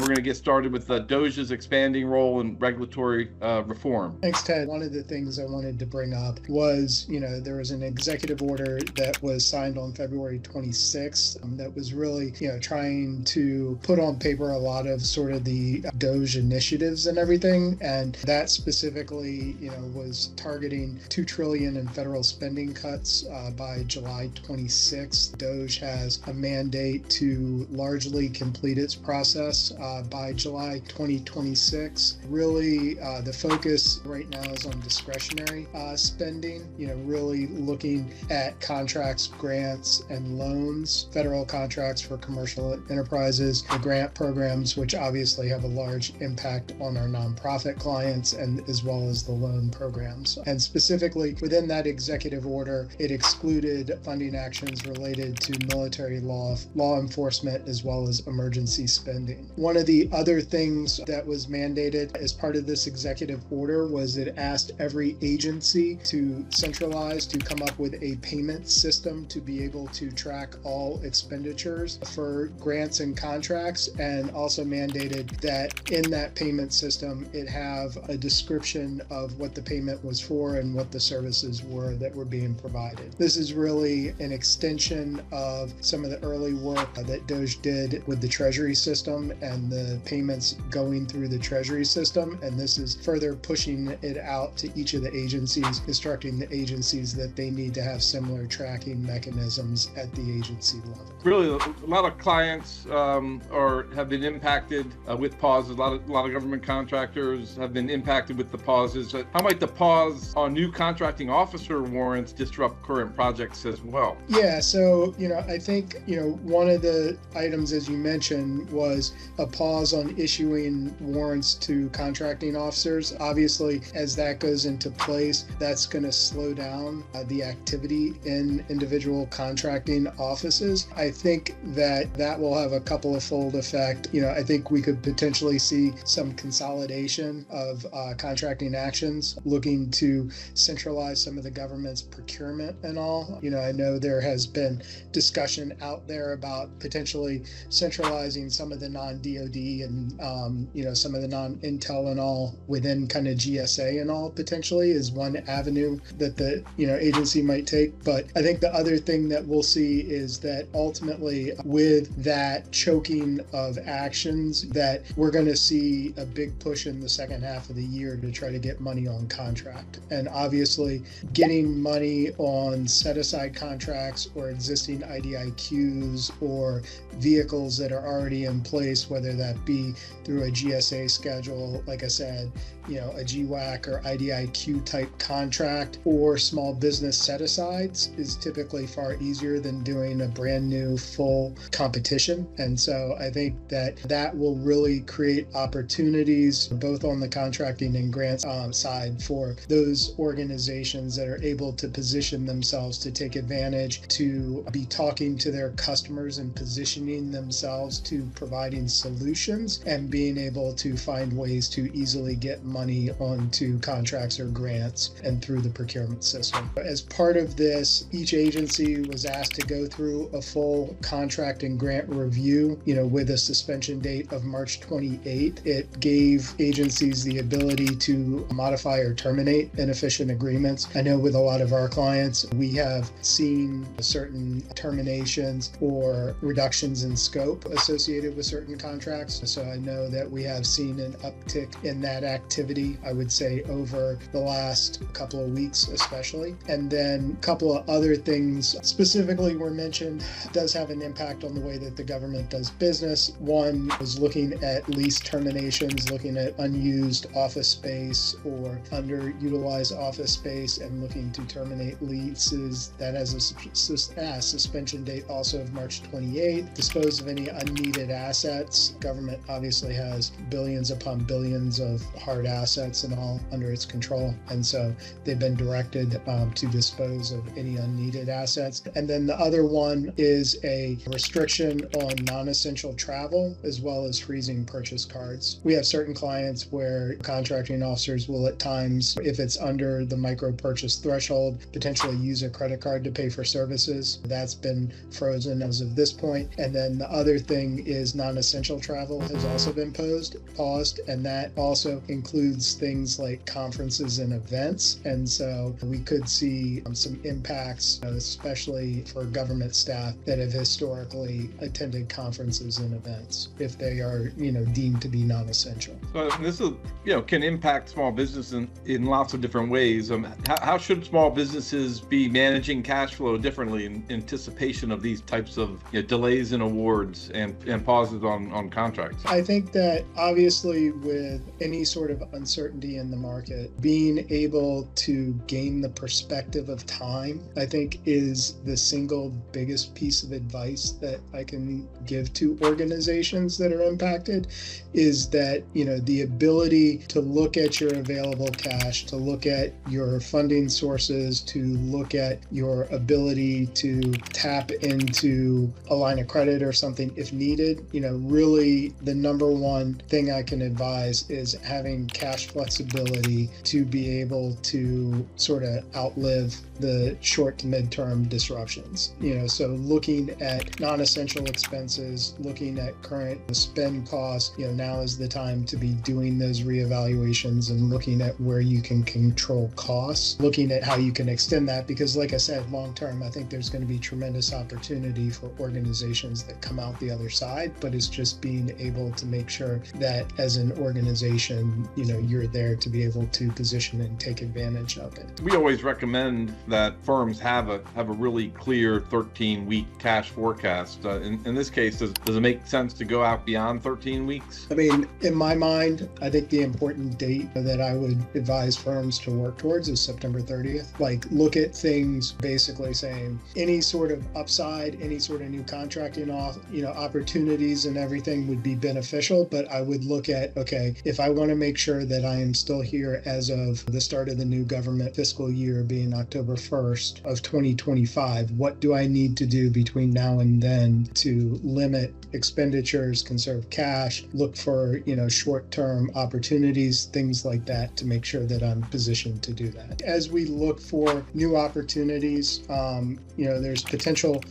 we're going to get started with the DOGE's expanding role in regulatory reform. Thanks, Ted. One of the things I wanted to bring up was, there was an executive order that was signed on February 26th that was really, trying to put on paper a lot of sort of the DOGE initiatives and everything. And that specifically, was targeting $2 trillion in federal spending cuts by July 26th. DOGE has a mandate to largely complete its process by July 2026. Really, the focus right now is on discretionary spending, really looking at contracts, grants, and loans, federal contracts for commercial enterprises, the grant programs, which obviously have a large impact on our nonprofit clients, and as well as the loan programs. And specifically within that executive order, it excluded funding actions related to military law enforcement, as well as emergency spending. One of the other things that was mandated as part of this executive order was it asked every agency to centralize, to come up with a payment system to be able to track all expenditures for grants and contracts, and also mandated that in that payment system, it have a description of what the payment was for and what the services were that were being provided. This is really an extension of some of the early work that DOGE did with the Treasury system and the payments going through the Treasury system. And this is further pushing it out to each of the agencies, instructing the agencies that they need to have similar tracking mechanisms at the agency level. Really, a lot of clients have been impacted with pauses. A lot of government contractors have been impacted with the pauses. How might the pause on new contracting officer warrants disrupt current projects as well? Yeah, so, I think, one of the items, as you mentioned, was a pause on issuing warrants to contracting officers. Obviously, as that goes into place, that's going to slow down the activity in individual contracting offices. I think that will have a couple of fold effect. I think we could potentially see some consolidation of contracting actions, looking to centralize some of the government's procurement and all. I know there has been discussion out there about potentially centralizing some of the non-DOD and, some of the non-Intel and all within kind of GSA and all, potentially is one avenue that the, agency might take. But I think the other thing that we'll see is that ultimately with that choking of actions, that we're going to see a big push in the second half of the year to try to get money on contract. And obviously getting money on set-aside contracts or existing IDIQs or vehicles that are already in place, whether that be through a GSA schedule, like I said, a GWAC or IDIQ type contract, or small business set-asides is typically far easier than doing a brand new full competition. And so I think that will really create opportunities both on the contracting and grants side for those organizations that are able to position themselves to take advantage, to be talking to their customers and positioning themselves to providing solutions and being able to find ways to easily get money onto contracts or grants and through the procurement system. As part of this, each agency was asked to go through a full contract and grant review, with a suspension date of March 28th. It gave agencies the ability to modify or terminate inefficient agreements. I know with a lot of our clients, we have seen certain terminations or reductions in scope associated with certain contracts. So I know that we have seen an uptick in that activity, I would say, over the last couple of weeks especially. And then a couple of other things specifically were mentioned does have an impact on the way that the government does business. One was looking at lease terminations, looking at unused office space or underutilized office space, and looking to terminate leases. That has a suspension date also of March 28th. Dispose of any unneeded assets. Government obviously has billions upon billions of hard assets and all under its control. And so they've been directed to dispose of any unneeded assets. And then the other one is a restriction on non-essential travel, as well as freezing purchase cards. We have certain clients where contracting officers will at times, if it's under the micro purchase threshold, potentially use a credit card to pay for services. That's been frozen as of this point. And then the other thing is non-essential travel. travel has also been paused, and that also includes things like conferences and events. And so we could see some impacts, especially for government staff that have historically attended conferences and events if they are, deemed to be non-essential. So this is, can impact small business in lots of different ways. How should small businesses be managing cash flow differently in anticipation of these types of delays in awards and pauses on contracts? I think that obviously with any sort of uncertainty in the market, being able to gain the perspective of time, I think is the single biggest piece of advice that I can give to organizations that are impacted, is that, the ability to look at your available cash, to look at your funding sources, to look at your ability to tap into a line of credit or something if needed. Really the number one thing I can advise is having cash flexibility to be able to sort of outlive the short to midterm disruptions. So looking at non-essential expenses, looking at current spend costs, now is the time to be doing those reevaluations and looking at where you can control costs, looking at how you can extend that, because like I said, long term, I think there's going to be tremendous opportunity for organizations that come out the other side, but it's just being able to make sure that as an organization, you're there to be able to position and take advantage of it. We always recommend that firms have a really clear 13-week cash forecast. In this case, does it make sense to go out beyond 13 weeks? I mean, in my mind, I think the important date that I would advise firms to work towards is September 30th. Like, look at things basically saying any sort of upside, any sort of new contracting opportunities and everything would be beneficial. But I would look at, okay, if I want to make sure that I am still here as of the start of the new government fiscal year being October 1st of 2025, what do I need to do between now and then to limit expenditures, conserve cash, look for, short-term opportunities, things like that, to make sure that I'm positioned to do that. As we look for new opportunities, there's potential,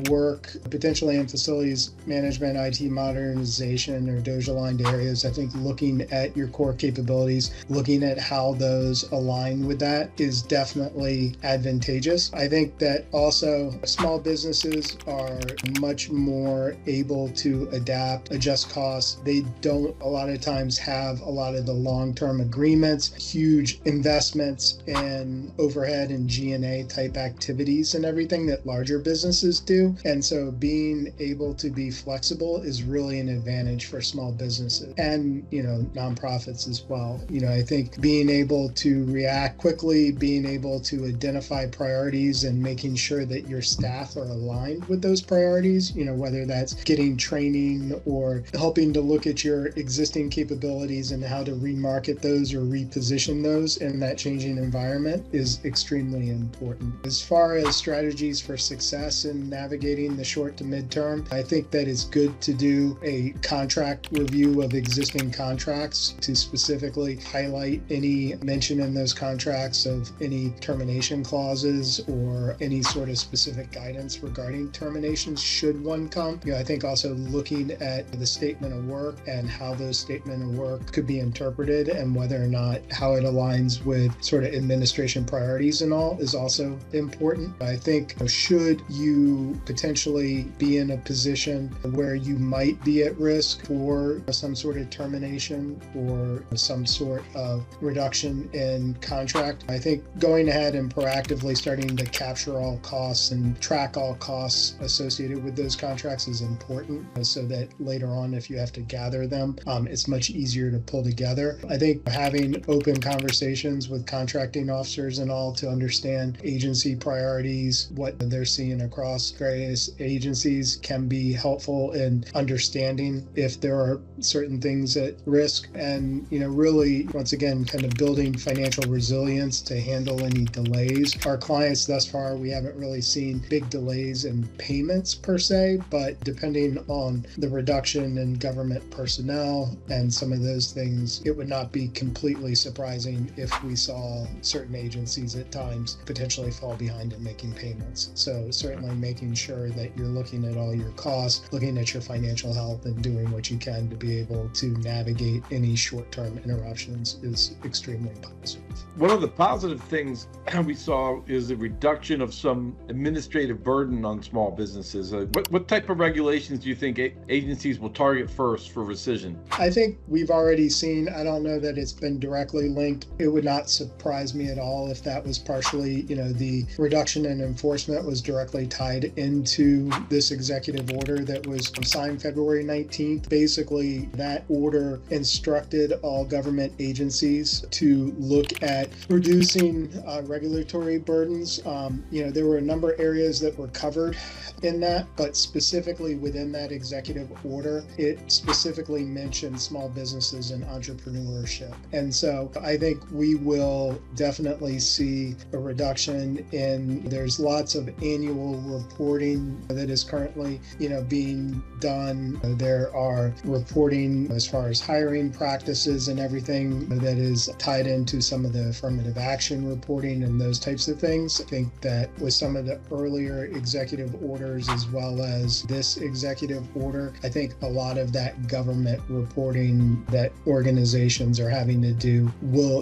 work, potentially in facilities management, IT modernization, or DOGE-aligned areas. I think looking at your core capabilities, looking at how those align with that is definitely advantageous. I think that also small businesses are much more able to adapt, adjust costs. They don't a lot of times have a lot of the long-term agreements, huge investments in overhead and G&A type activities and everything that larger businesses do. And so being able to be flexible is really an advantage for small businesses and, nonprofits as well. I think being able to react quickly, being able to identify priorities and making sure that your staff are aligned with those priorities, whether that's getting training or helping to look at your existing capabilities and how to remarket those or reposition those in that changing environment is extremely important. As far as strategies for success in navigating the short to midterm, I think that it's good to do a contract review of existing contracts to specifically highlight any mention in those contracts of any termination clauses or any sort of specific guidance regarding terminations should one come. I think also looking at the statement of work and how those statement of work could be interpreted and whether or not how it aligns with sort of administration priorities and all is also important. I think should you potentially be in a position where you might be at risk for some sort of termination or some sort of reduction in contract, I think going ahead and proactively starting to capture all costs and track all costs associated with those contracts is important, so that later on, if you have to gather them, it's much easier to pull together. I think having open conversations with contracting officers and all to understand agency priorities, what they're seeing across various agencies, can be helpful in understanding if there are certain things at risk. And, really, once again, kind of building financial resilience to handle any delays. Our clients thus far, we haven't really seen big delays in payments per se, but depending on the reduction in government personnel and some of those things, it would not be completely surprising if we saw certain agencies at times potentially fall behind in making payments. So certainly making sure that you're looking at all your costs, looking at your financial health, and doing what you can to be able to navigate any short-term interruptions is extremely positive. One of the positive things we saw is the reduction of some administrative burden on small businesses. What type of regulations do you think agencies will target first for rescission? I think we've already seen, I don't know that it's been directly linked. It would not surprise me at all if that was partially, the reduction in enforcement was directly tied into this executive order that was signed February 19th. Basically, that order instructed all government agencies to look at reducing regulatory burdens. There were a number of areas that were covered in that, but specifically within that executive order, it specifically mentioned small businesses and entrepreneurship. And so I think we will definitely see a reduction there's lots of annual reporting that is currently, being done. There are reporting as far as hiring practices and everything that is tied into some of the affirmative action reporting and those types of things. I think that with some of the earlier executive orders as well as this executive order, I think a lot of that government reporting that organizations are having to do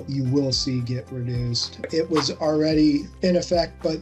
you will see get reduced. It was already in effect, but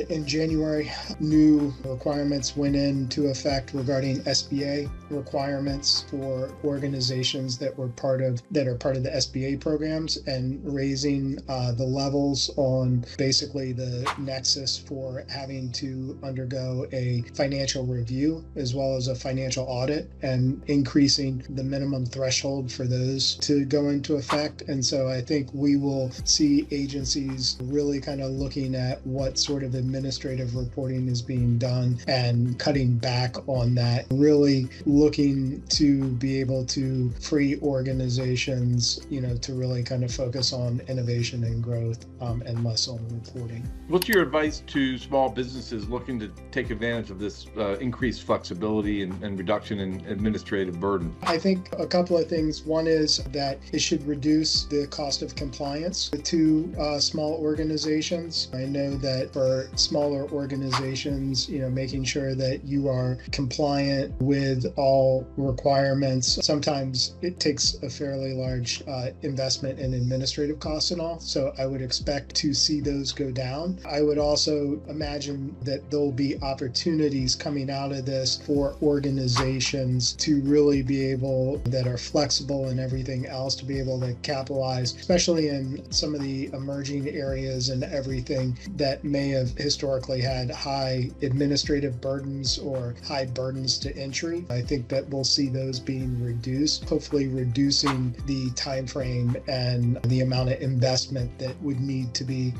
in January, new requirements went into effect regarding SBA requirements for organizations that are part of the SBA programs, and raising the levels on basically the nexus for having to undergo a financial review as well as a financial audit, and increasing the minimum threshold for those to go into effect. And so I think we will see agencies really kind of looking at what sort of administrative reporting is being done and cutting back on that, really looking to be able to free organizations, to really kind of focus on innovation and growth and less on reporting. What's your advice to small businesses looking to take advantage of this increased flexibility and reduction in administrative burden? I think a couple of things. One is that it should reduce the cost of compliance to small organizations. I know that for smaller organizations, making sure that you are compliant with all requirements, sometimes it takes a fairly large investment in administrative costs and all. So I would expect to see those go down. I would also imagine that there'll be opportunities coming out of this for organizations to really be able, that are flexible and everything else, to be able to capitalize, especially in some of the emerging areas and everything that may have historically had high administrative burdens or high burdens to entry. I think that we'll see those being reduced, hopefully reducing the time frame and the amount of investment that would need to be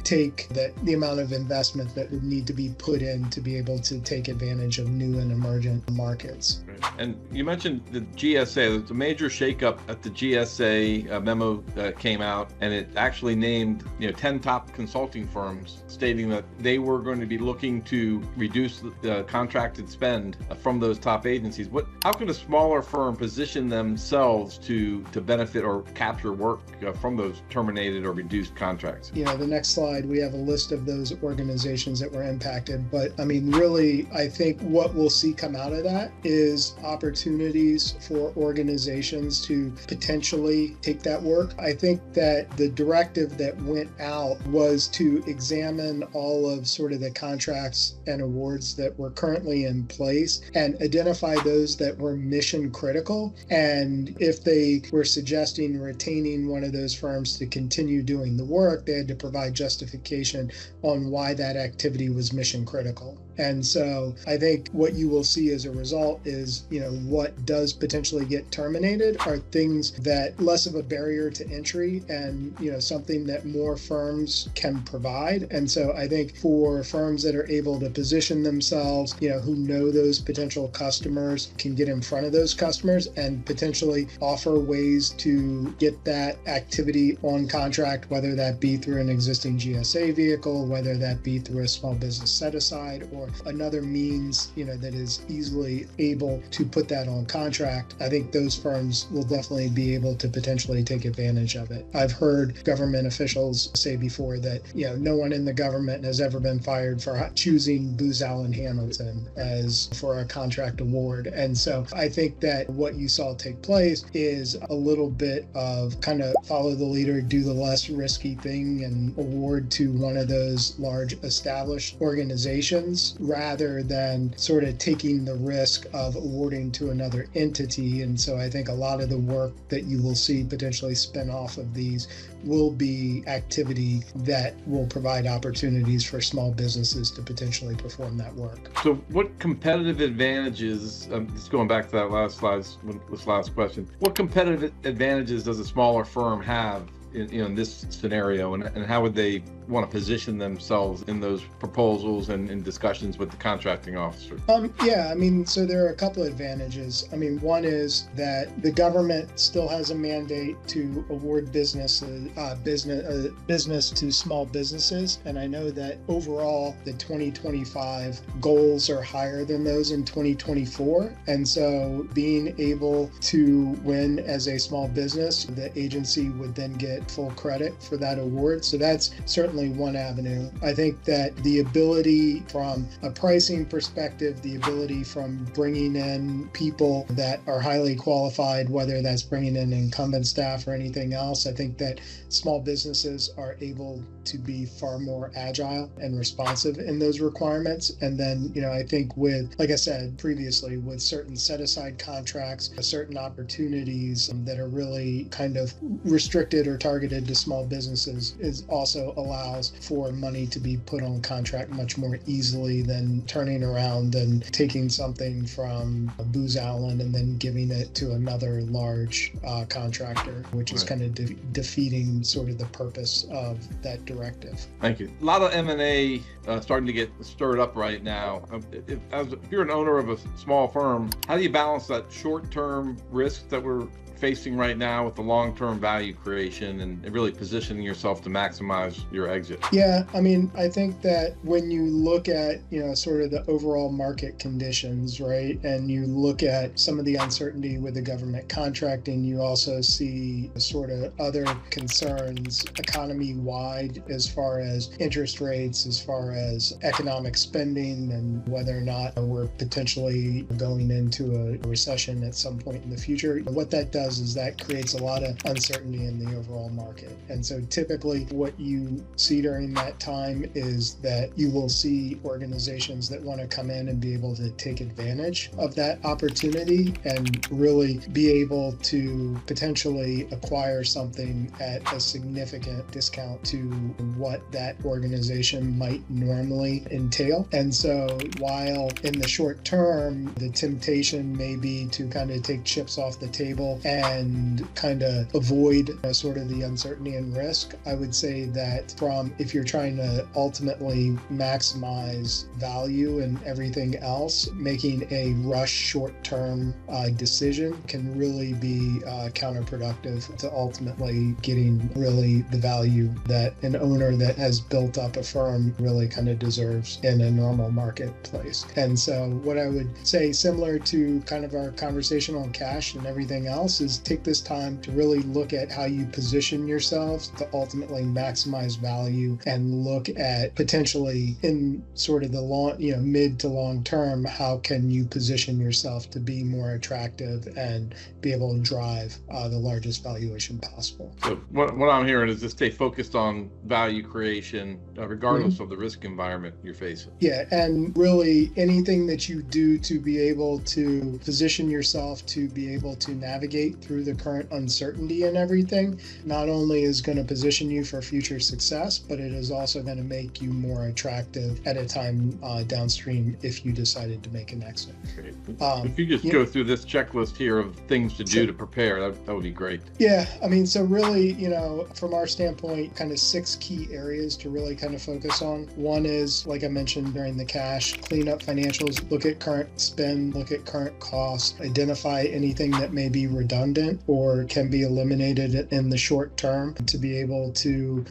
put in to be able to take advantage of new and emergent markets. And you mentioned the GSA. There's a major shakeup at the GSA memo that came out, and it actually named 10 top consulting firms, stating that they were going to be looking to reduce the contracted spend from those top agencies. How can a smaller firm position themselves to benefit or capture work from those terminated or reduced contracts? The next slide, we have a list of those organizations that were impacted. But really, I think what we'll see come out of that is opportunities for organizations to potentially take that work. I think that the directive that went out was to examine all of sort of the contracts and awards that were currently in place and identify those that were mission critical. And if they were suggesting retaining one of those firms to continue doing the work, they had to provide justification on why that activity was mission critical. And so I think what you will see as a result is, what does potentially get terminated are things that less of a barrier to entry and, something that more firms can provide. And so I think for firms that are able to position themselves, who know those potential customers, can get in front of those customers and potentially offer ways to get that activity on contract, whether that be through an existing GSA vehicle, whether that be through a small business set aside, or or another means, that is easily able to put that on contract, I think those firms will definitely be able to potentially take advantage of it. I've heard government officials say before that, no one in the government has ever been fired for choosing Booz Allen Hamilton as for a contract award. And so I think that what you saw take place is a little bit of kind of follow the leader, do the less risky thing and award to one of those large established organizations rather than sort of taking the risk of awarding to another entity. And so I think a lot of the work that you will see potentially spin off of these will be activity that will provide opportunities for small businesses to potentially perform that work. So what competitive advantages, just going back to that last slide, this last question, what competitive advantages does a smaller firm have in this scenario, and how would they want to position themselves in those proposals and in discussions with the contracting officer? So there are a couple of advantages. One is that the government still has a mandate to award business to small businesses, and I know that overall the 2025 goals are higher than those in 2024, and so being able to win as a small business, the agency would then get full credit for that award. So that's certainly one avenue. I think that the ability from a pricing perspective, the ability from bringing in people that are highly qualified, whether that's bringing in incumbent staff or anything else, I think that small businesses are able to be far more agile and responsive in those requirements. And then, I think with, like I said previously, with certain set-aside contracts, certain opportunities that are really kind of restricted or targeted to small businesses, is also allows for money to be put on contract much more easily than turning around and taking something from Booz Allen and then giving it to another large contractor, which is kind of defeating sort of the purpose of that directive. Thank you. A lot of M&A starting to get stirred up right now. If you're an owner of a small firm, how do you balance that short-term risk that we're facing right now with the long-term value creation and really positioning yourself to maximize your exit? Yeah, I think that when you look at, sort of the overall market conditions, right, and you look at some of the uncertainty with the government contracting, you also see sort of other concerns economy-wide as far as interest rates, as far as economic spending, and whether or not we're potentially going into a recession at some point in the future. What that does is that creates a lot of uncertainty in the overall market. And so typically what you see during that time is that you will see organizations that want to come in and be able to take advantage of that opportunity and really be able to potentially acquire something at a significant discount to what that organization might normally entail. And so while in the short term, the temptation may be to kind of take chips off the table and kind of avoid sort of the uncertainty and risk, I would say that if you're trying to ultimately maximize value and everything else, making a rush short-term decision can really be counterproductive to ultimately getting really the value that an owner that has built up a firm really kind of deserves in a normal marketplace. And so what I would say, similar to kind of our conversation on cash and everything else, is take this time to really look at how you position yourselves to ultimately maximize value and look at potentially in sort of the long, mid to long term, how can you position yourself to be more attractive and be able to drive the largest valuation possible. So what I'm hearing is just stay focused on value creation, regardless of the risk environment you're facing. Yeah, and really anything that you do to be able to position yourself to be able to navigate through the current uncertainty and everything, not only is going to position you for future success, but it is also going to make you more attractive at a time downstream if you decided to make an exit. Great. If you just go through this checklist here of things to do to prepare, that would be great. Yeah, so really, from our standpoint, kind of 6 key areas to really kind of focus on. One is, like I mentioned during the cash, clean up financials, look at current spend, look at current costs, identify anything that may be redundant redundant or can be eliminated in the short term to be able to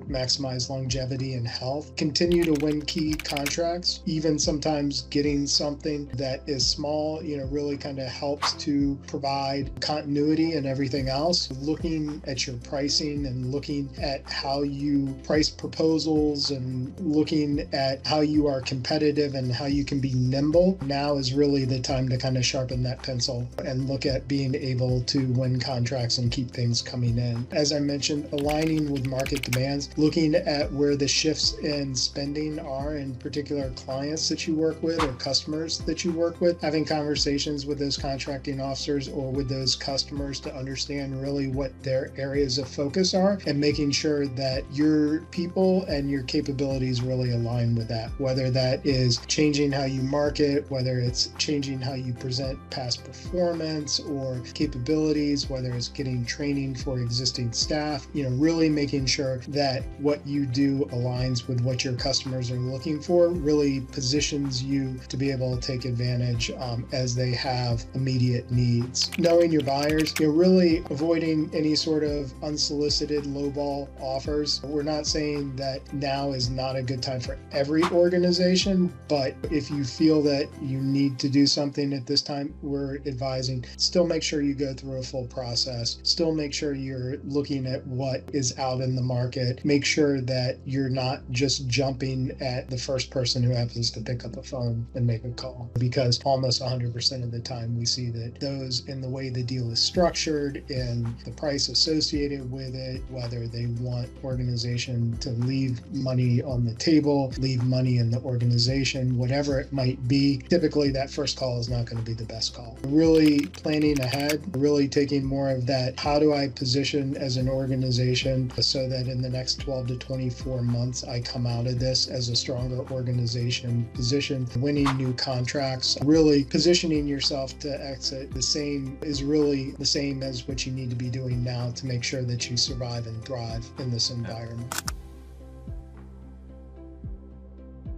maximize longevity and health. Continue to win key contracts, even sometimes getting something that is small, really kind of helps to provide continuity and everything else. Looking at your pricing and looking at how you price proposals and looking at how you are competitive and how you can be nimble, now is really the time to kind of sharpen that pencil and look at being able to win contracts and keep things coming in. As I mentioned, aligning with market demands, looking at where the shifts in spending are in particular clients that you work with or customers that you work with, having conversations with those contracting officers or with those customers to understand really what their areas of focus are and making sure that your people and your capabilities really align with that, whether that is changing how you market, whether it's changing how you present past performance or capabilities, whether it's getting training for existing staff, really making sure that what you do aligns with what your customers are looking for, really positions you to be able to take advantage as they have immediate needs. Knowing your buyers, really avoiding any sort of unsolicited lowball offers. We're not saying that now is not a good time for every organization, but if you feel that you need to do something at this time, we're advising still make sure you go through a full process, still make sure you're looking at what is out in the market, make sure that you're not just jumping at the first person who happens to pick up the phone and make a call, because almost 100% of the time we see that those in the way the deal is structured and the price associated with it, whether they want organization to leave money on the table, leave money in the organization, whatever it might be, typically that first call is not going to be the best call. Really planning ahead, really taking more of that, how do I position as an organization so that in the next 12 to 24 months I come out of this as a stronger organization, position, winning new contracts, really positioning yourself to exit is really the same as what you need to be doing now to make sure that you survive and thrive in this environment.